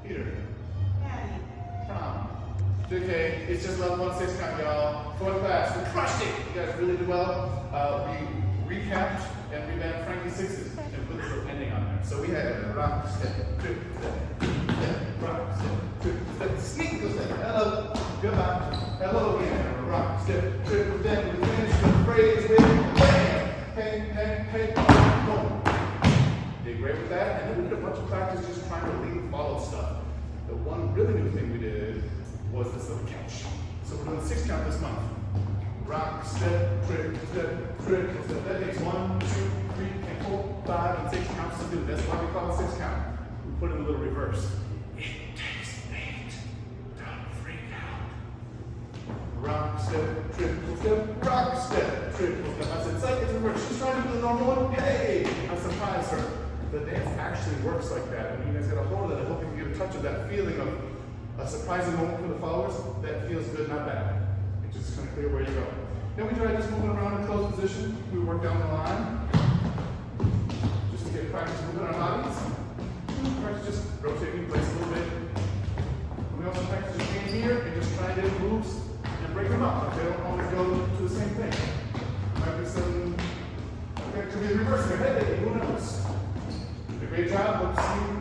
Peter. Maddie. Prom. JK, it's just level 1 6 count, y'all. Fourth class, we crushed it. You guys really did well. We recapped and revamped Frankie's sixes and put this little ending on there. So we had rock, step, trip, step, rock, step, trip, step, sneak, step, hello, goodbye, hello again, rock, step, trip, then we finish the phrase with bam, hey, hey, hey, boom. Did great with that, and then we did a bunch of practice just trying to lead follow stuff. The one really new thing we did was this little catch. So we're doing 6 count this month. Rock, step, trip, step, trip, step. That takes 1, 2, 3, and 4, 5, and 6 counts to do. That's why we call it 6 count. We put in a little reverse. It takes 8. Don't freak out. Rock, step, trip, step, rock, step, trip, step. I said, psych, it's reverse. She's trying to do the normal one. Hey! I surprised her. The dance actually works like that. And when you guys get a hold of it, I hope you can get a touch of that feeling of a surprising moment for the followers. That feels good, not bad. It's just kind of clear where you go. Then we tried just moving around in closed position. We work down the line. Just to get practice moving our bodies. Practice just rotating place a little bit. And we also practice just being here and just trying different moves and break them up. They don't always go to the same thing. Might be some, okay, it could be the reverse here. Hey, who knows? Did a great job. Hope to see you